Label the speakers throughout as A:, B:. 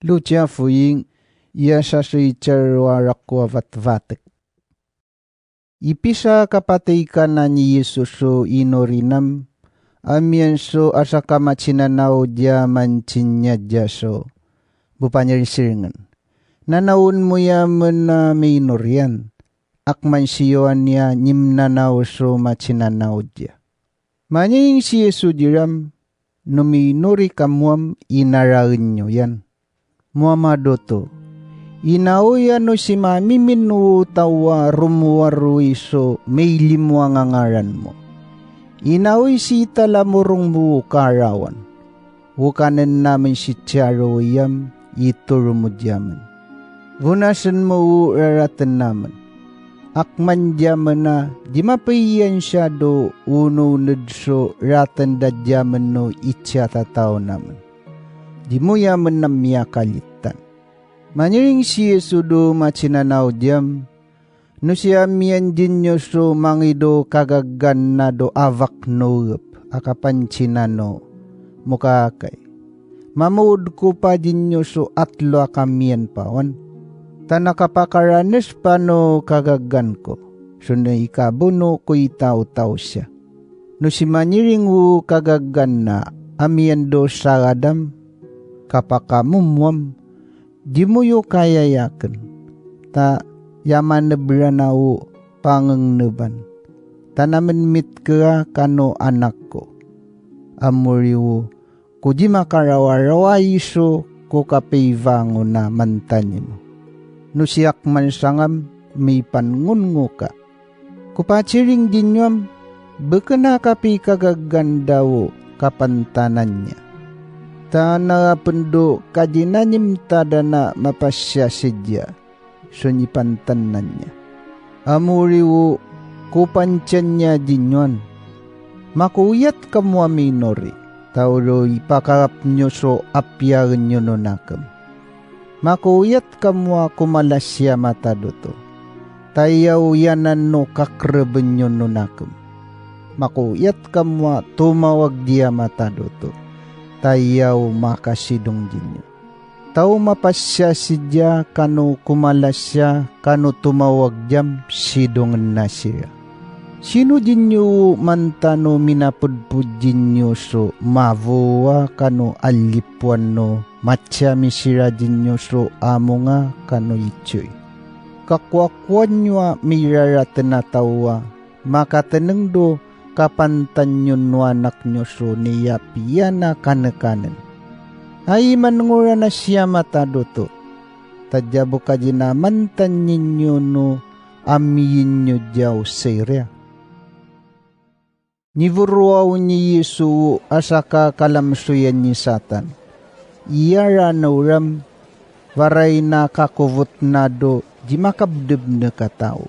A: Lucia fuying iya sa charwarakwa vatvatek. Ipisa kapatay ka na ni Yesus so inorinam, amian so asa kamatsinanaw dia manchinya dia so, bupanyarisiringan. Nanawun mo yaman na may inorian, akman siyoan niya nyimnanaw so matsinanaw dia. Manying si Yesu diram, numinori kamuam inarain nyo yan. Muamado to, inauya no si mamimin no tawa rumuwarui so may limwa nga ngaran mo. Inauy si talamurong mo karawan. Wukanan namin si Charoyam ituro mo diyaman. Vunasan mo raratan naman. Akman diyaman na di mapayan siya do uno nudso ratan da diyaman no itsyatataw naman. Di mo yaman na miyakalitan. Maniring si Yesu do machinanaw diyam, no siya miyan din nyo so mangido kagagan na do avak noop, akapan chinano, mukakay. Mamuod ko pa din nyo so atlo akamiyan pawan. Tanakapakaranes pa no kagagan ko, so na ikabuno ko itaw-taw siya. No si maniring u kagagan na amiyan do saradam, kapakamumwam, di mo yu kayayakan, ta yaman nebranaw pangengneban, tanamen mit ka kano anak ko, amuriwo, kuji makarawa-rawa iso ko kapayvango na mantanyo mo. Nusiak man sangam, may pangungo ka. Kupachiring dinyam, baka na kapi kagagandawo kapantanan niya. Ta nakapendo kadinanim tada na mapasya sidya, sunyipantanan niya. Amuriwo kupansyan niya dinyon. Makuyat kamwa minori, tauro ipakarap nyo so apyaran nyo nonakam. Makuyat kamwa kumalasya matadoto, tayaw yanan no kakreben nyo nonakam. Makuyat kamwa tumawag dia matadoto, tayaw makasidong dinyo. Tao mapasya sidya kano kumalasya kano tumawag jam sidong na siya. Sino dinyo mantano minapudpud dinyo so mavuwa kano alipuan no matya misira dinyo so amo nga kano itchoy. Kakwakwan nyo miraratan na tawa makataneng do kapantan nyo no anak nyo so niyapiya na kanekanen. Ay manngura na siya matado to. Tadyabo ka dinamantan ninyo no amiyin nyo diyaw sirya. Nivuruaw ni Yesu asaka kalamsuyan ni Satan. Iyara na uram varay na kakuvot na do di makabdeb na katao.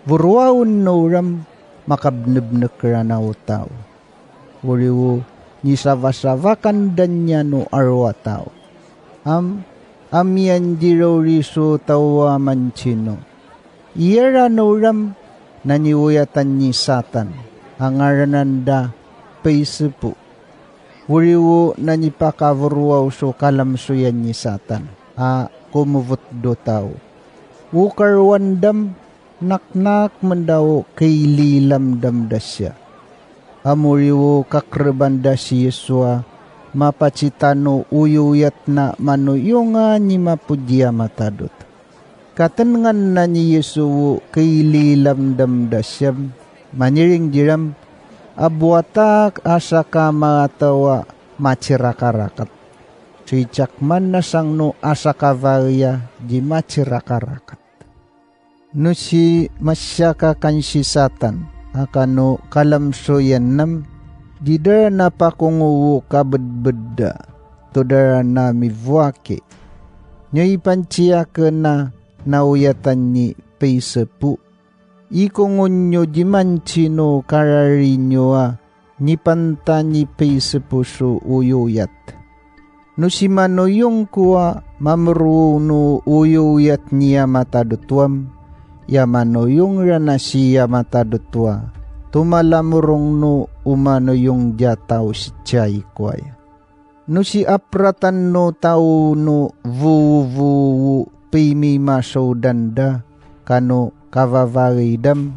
A: Vuruawon na uram makabneb na karanaw tao. Wuriwo ni savasavakan danya no arwa tao. Amiyan diraw riso tawa manchino. Iyara na uram naniwuyatan ni Satan. Angarananda paisipu. Wuriwo nanipakavuruaw so kalamsuyan ni Satan. Kumuvot do tao. Ukarwandam naknak mandaw kay lilamdam da siya. Amuriwo kakrebanda si Yesua mapacitano uyuyat na manuyunga ni mapudya matadot. Katangan na ni Yesu kay lilamdam da siya. Maniring diram abuatak asa ka mga tawa machirakarakat. Suicakman na sang no asa ka varya di machirakarakat. No si masyaka kan si Satan akano kalamsoyan nam didara na pakunguwo kabedbedda todara na mivuake. Nyoy panciya ka na nauyatan ni paysepu. Ikongon nyo di manchino kararinyo ni panta ni paysepuso uyuyat. No si manoyong kuwa mamru no uyuyat niya matadutwam, ya manoyong rana siya matadutwa, tumalamurong no umano yung jataw si chay kwaya. No si apratan no tau no vuvu pimi maso danda kano kavavaridam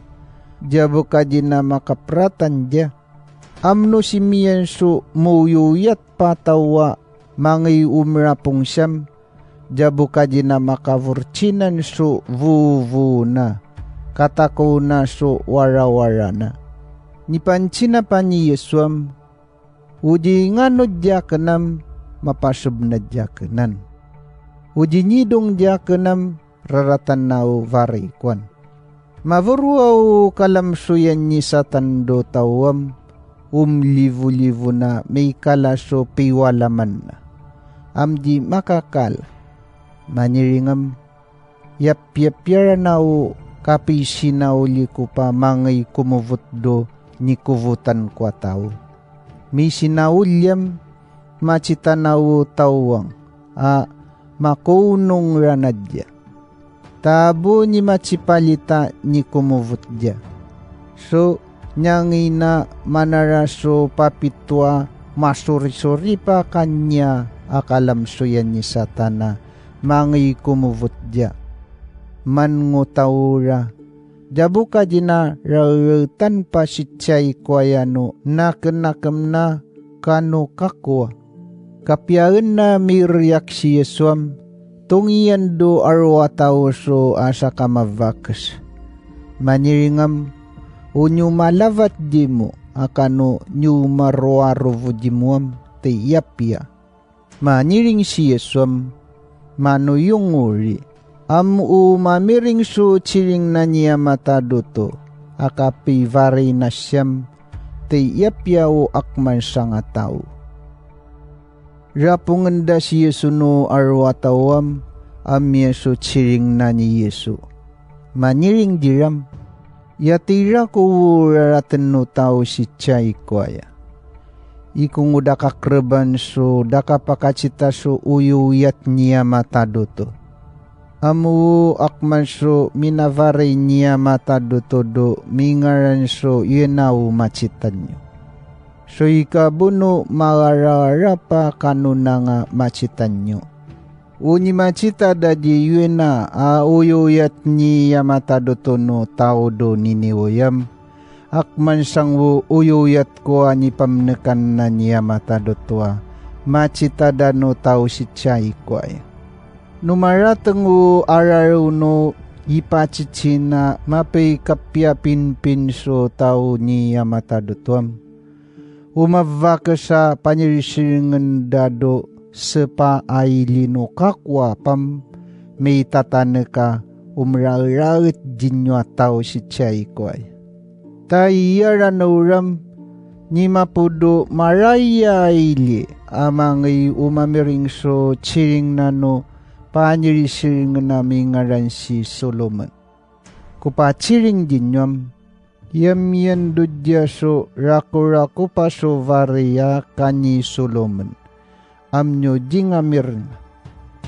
A: jabo kajina makapratan ja. Amno si mienso muyuyat patawa mangi umrapong siyam jabo kajina makavurchinan so vuvu na katako na so warawara na. Nipanchina pa ni Yesuam uji ngano jakenam mapasub na jakenan. Uji nyidong jakenam raratan nao varikwan. Mavuruaw kalamsuyan ni satando tawam livu-livu na may kalaso piwalaman na. Amdi makakal maniringam yap-yapyara nao kapisinaw liku pa mangay kumuvutdo ni kuvutan kwa tao. Mi sinaulyam macitanaw tawang makunong ranadya. Tabo ni macipalita ni kumuvutya. So nyangi na manaraso papitwa masuri-suri pa kanya akalamsuyan ni satana mangi kumuvutya. Mangutaura jabu kajina rautan pa sichay kwayano nakenakam na kano kakwa. Kapiyain na miryak si Yesuam tungian do arwa tao so asa kamavakas. Maniringam unyu malavat di mo akano nyu marwarovo di moam te yapya. Maniring si Yesuam manuyong uri. Mamiring so chiring na niya matadoto akapi vari na siyam te yapya o akman sa nga tao. Rapunganda si Yesu no arwatawam amya so chiring na ni Yesu. Maniring diram yatira ko raratan no tao si chay kwaya. Ikung udakakreban so dakapakacita so uyuyat niya matadoto. Amu akman so minavaray niya matadotodo mingaran so yenaw macitanyo. So ikabuno magarara pa kanuna nga macitanyo. Uni macita dadi yena uyuyat niya matadotono tao do niniwoyam. Akman sangwo uyuyat ko ani pamnekan na niya matadotwa. Macita dano tao si chay kwaya. Numaratang araw no ipachitsina mapay kapya pinpin so tao niya matadotwam. Umavaka sa panirisingan dado sepa ay lino kakwa pam may tatanaka umrararit jinyo tao si chay kway. Tayara nauram ni mapudo maraya ili amangay umamiring so chiring nano panirisin namin ngaran si Solomon. Kupachiring dinyam, yamyan dudya so rako-rako pa so varia kanyi Solomon. Amnyo jingamirn.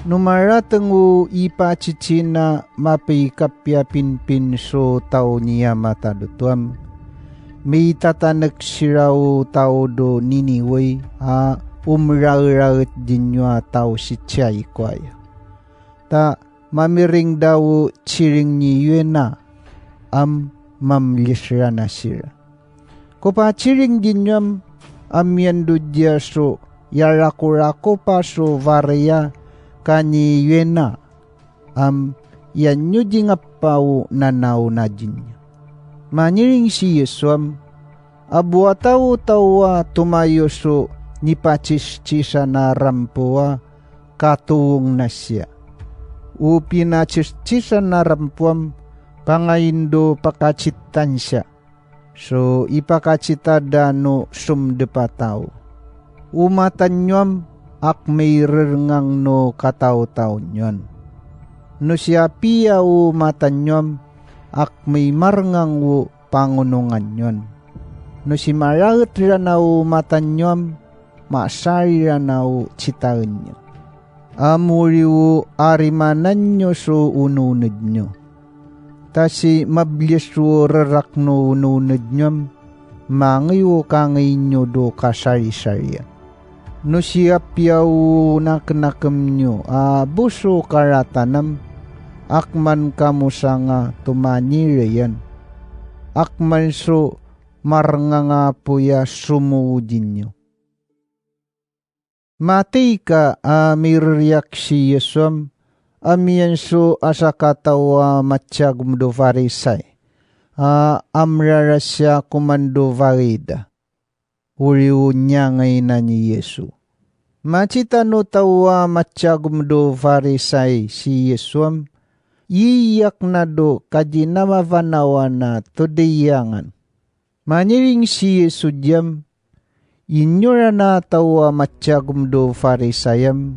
A: Numaratang ipachichina mapikapya pinpin so tao niya matadutwam. May tatanak siraw tao do niniway umrararat dinyo tao si chay kwaya. Ta mamiring daw chiring ni Yuena mamlisra na sira. Kupa chiring dinyam amyan dudya so yarakurako pa so varia kani Yuena yan nyo jingapaw nanaw na dinya. Maniring si Yesuam abuataw tawa tumayo so nipachis-chisa na rampuwa katuwong na siya. Upinachis-chisa na rampuam pangaindo pakachitan siya. So ipakachita dano sumdepataw. Umatanyam akmayrirngang no kataw-taw nyon. No siya piya umatanyam akmay marngang pangunungan nyon. No si maragat ranaw matanyam masari ranaw chitaun nyo. Amuriw arimanan nyo so ununod nyo. Tasi mabliswo rarakno ununod nyam mangiwo kangay nyo do kasari-sariya. no siyap yaw naknakam nyo, buso karatanam, akman kamu nga tumanyirayan, akman so marnganga po ya sumuudin nyo. Matay ka mirriyak si Yesum, amiyan so asa katawa matsyagum do farisay, amrarasya kumando varida, uriw niya ngay na ni Yesu. Macita no tawa matsyagum do farisay si Yesum, iyak na do kaji namavanawa na todeyangan. Maniring si Yesu diyam, inyura na tawa matsyagum do farisayam,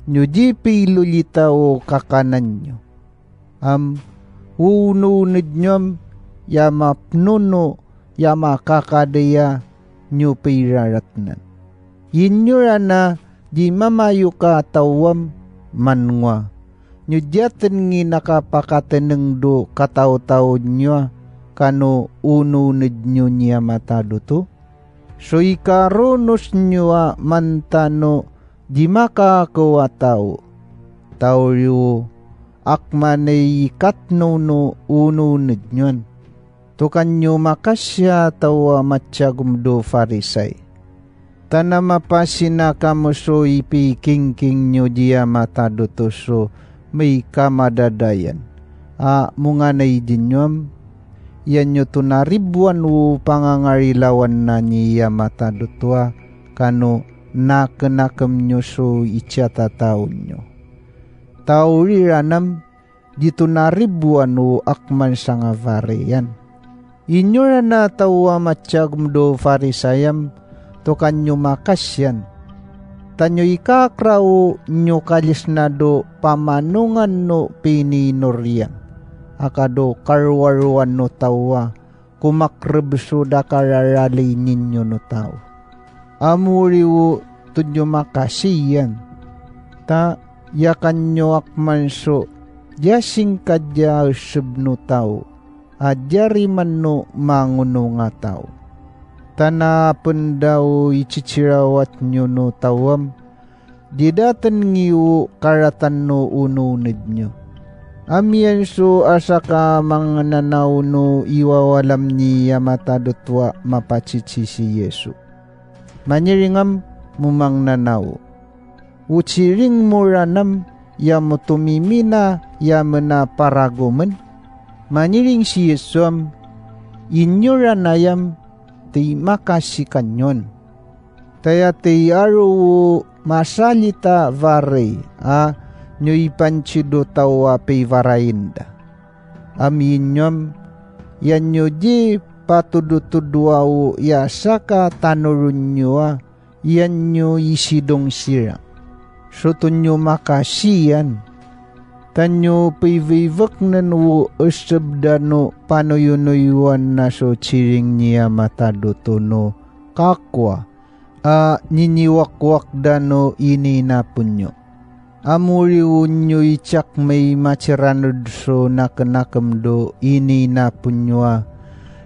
A: nyo di pilulita o kakanan nyo. Ununid nyom, yama pnuno, yama kakadaya, nyo piraratnan. Inyura na di mamayo ka tawam manwa. Nyo diyaten ngi nakapakateneng do kataw-taw nyo, kano ununid nyo niya matado to. So ikaronos nyo mantano di makakawa tao. Tao rio akmanay katno no ununid nyon. Tukan nyo makasya tawa matsyagum do farisay. Tanamapasina kamuso ipikingking nyo diya matado to so may kamadadayan. Munganay din nyom, yan nyo tunaribuan o pangangarilawan na niya matadutwa kano nakenakam nyo so ityata taon nyo. Tauriranam dito naribuan o akman sa nga varian. Inyura na tawa matsyagum do farisayam to kanyo makasyan. Tanyo ikakraw nyo kalis na do pamanungan no pininorian. Akado karwaruan no tawa, kumakrebso da kararali ninyo no tao. Amuriwo tunyo makasiyan. Ta yakan nyo akmanso, jasing kadya usab no tao, adyari man no manguno nga tao. Tanapon daw ichichirawat nyo no tawam, didatan ngiwo karatan no ununid nyo. Amiyan so asa ka mga nanaw no iwawalam niya matadutwa mapachichi si Yesu. Maniringam mumang nanaw. Uchiring muranam ya mutumimina ya mena paragomen. Maniring si Yesu inyuranayam ti makasikanyon. Taya ti aro masalita vare nyo ipanchido tawa pivarainda. Amin nyom, yan nyo di patudutudwao ya saka tanurun nyo yan nyo isidong sira. Soto nyo makasiyan. Tanyo pivivak nanwo usabdano panoyunoyuan na so chiring niya matadutuno kakwa niniwakwak dano ininapun nyo. Amuriwun nyo itsak may machiranod so nakanakam do ini na punywa.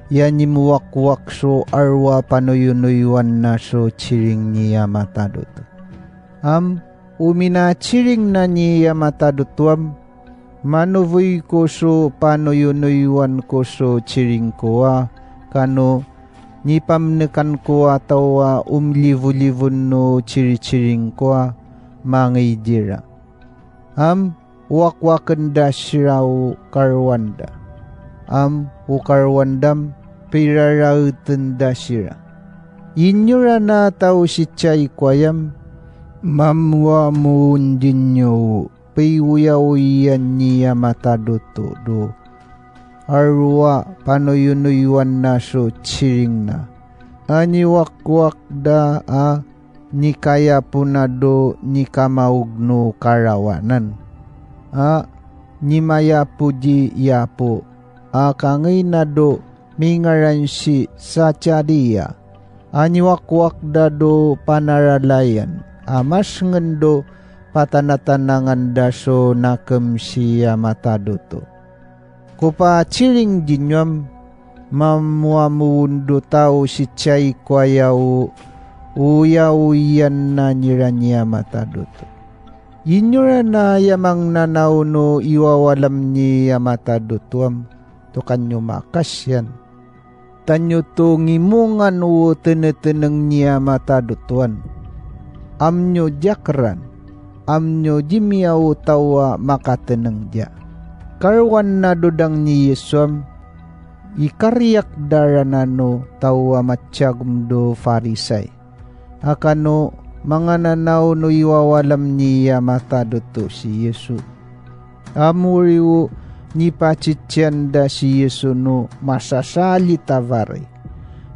A: Yan imuwakwak so arwa panoyunoyuan na so chiring niya matadot. Umina chiring na niya matadotwam. Manuvoy ko so panoyunoyuan ko so chiring ko kano nipamnekan ko atawa umlivu-livun no chiri-chiring ko mangay dira. Wakwakan da siraw karwanda. Ukarwandam pirarautan da sira. Inyura na tao si chay kwayam, mamwa muundin nyo, piwuyawiyan niya mataduto do. Arwa panoyunuyuan na so chiring na. Aniwakwak da ni kaya punado ni kamaugno karawanan. Ni maya puji yapo. Kangay na do mingaran si sa chadiya. Aniwakwak da do panaralayan. Mas ngendo patanatanangan da so nakam siya matadoto. Kupa chiring jinyam mamuamundo tao si chay kwayaw uya-uyan na niranya mataduto. Inyura na yamang nanauno iwawalam niya matadutuam, to kanyo makasyan. Tanyo to ngimungan u teneteneng niya matadutuan. Amnyo jakran, amnyo jimiyaw tawa makateneng ja. Karwan na dudang ni Yesuam, ikariyak daranano tawa matsyagum do Farisay. Akano mga nanaw no iwawalam niya mataduto si Yesu. Amuriwo ni pachityanda si Yesu no masasali tavare.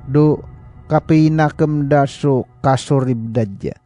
A: Do kapinakam daso kasoribdadya.